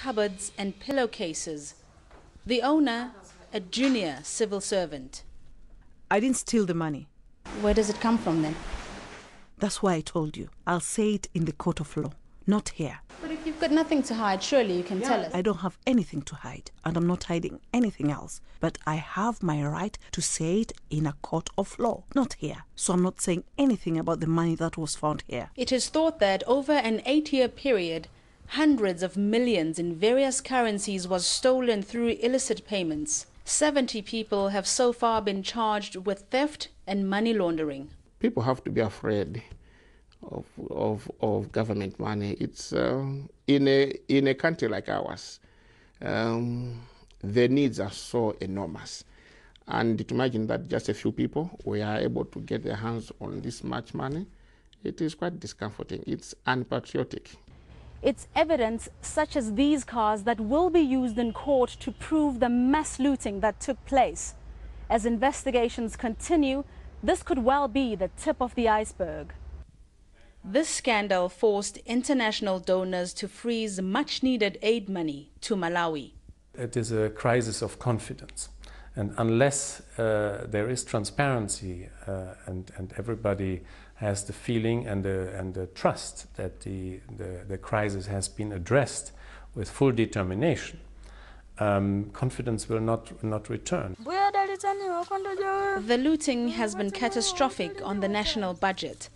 cupboards and pillowcases. The owner, a junior civil servant. I didn't steal the money. Where does it come from then? That's why I told you. I'll say it in the court of law, not here. But if you've got nothing to hide, surely you can tell us. I don't have anything to hide, and I'm not hiding anything else. But I have my right to say it in a court of law, not here. So I'm not saying anything about the money that was found here. It is thought that over an 8-year period, hundreds of millions in various currencies was stolen through illicit payments. 70 people have so far been charged with theft and money laundering. People have to be afraid of government money. It's in a country like ours, the needs are so enormous. And to imagine that just a few people were able to get their hands on this much money, it is quite discomforting. It's unpatriotic. It's evidence such as these cars that will be used in court to prove the mass looting that took place. As investigations continue, this could well be the tip of the iceberg. This scandal forced international donors to freeze much-needed aid money to Malawi. It is a crisis of confidence. And unless there is transparency and everybody has the feeling and the trust that the crisis has been addressed with full determination, confidence will not return. The looting has been catastrophic on the national budget.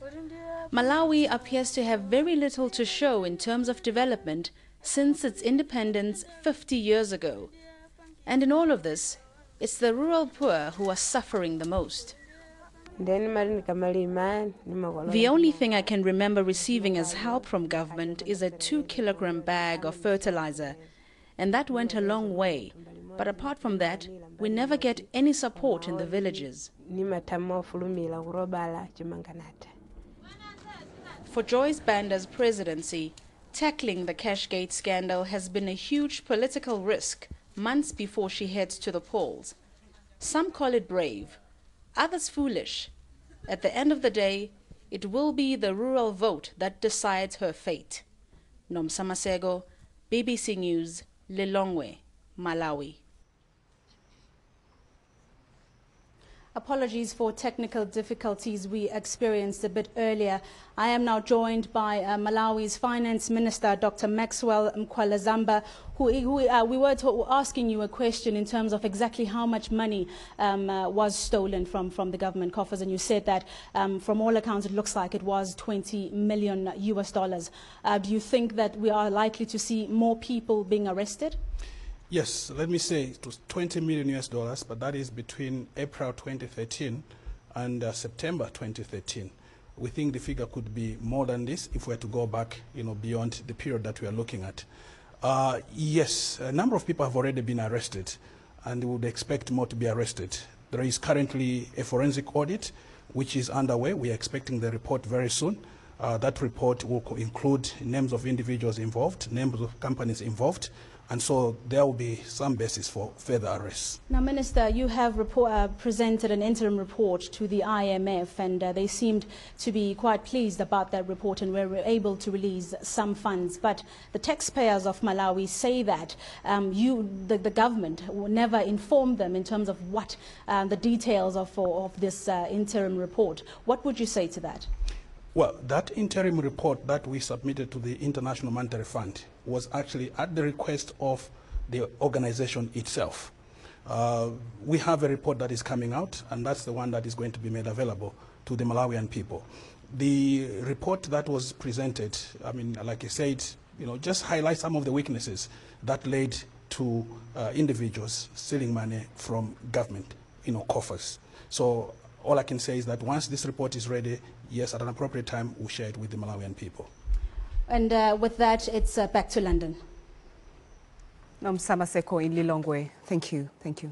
Malawi appears to have very little to show in terms of development since its independence 50 years ago. And in all of this, it's the rural poor who are suffering the most. The only thing I can remember receiving as help from government is a 2-kilogram bag of fertilizer, and that went a long way. But apart from that, we never get any support in the villages. For Joyce Banda's presidency, tackling the Cashgate scandal has been a huge political risk months before she heads to the polls. Some call it brave, others foolish. At the end of the day, it will be the rural vote that decides her fate. Nomsa Masego, BBC News, Lilongwe, Malawi. Apologies for technical difficulties we experienced a bit earlier. I am now joined by Malawi's Finance Minister, Dr. Maxwell Mkwalazamba, who we were asking you a question in terms of exactly how much money was stolen from the government coffers, and you said that from all accounts it looks like it was $20 million US. Do you think that we are likely to see more people being arrested? Yes, let me say it was $20 million US, but that is between April 2013 and September 2013. We think the figure could be more than this if we were to go back, beyond the period that we are looking at. Yes, a number of people have already been arrested, and we would expect more to be arrested. There is currently a forensic audit which is underway. We are expecting the report very soon. That report will include names of individuals involved, names of companies involved, and so there will be some basis for further arrests. Now, Minister, you have presented an interim report to the IMF, and they seemed to be quite pleased about that report and were able to release some funds. But the taxpayers of Malawi say that the government never informed them in terms of what the details of this interim report. What would you say to that? Well, that interim report that we submitted to the International Monetary Fund was actually at the request of the organization itself. We have a report that is coming out, and that's the one that is going to be made available to the Malawian people. The report that was presented, like I said, just highlights some of the weaknesses that led to individuals stealing money from government, coffers. So all I can say is that once this report is ready, yes, at an appropriate time, we'll share it with the Malawian people. And with that, it's back to London. Nomsa Maseko in Lilongwe. Thank you. Thank you.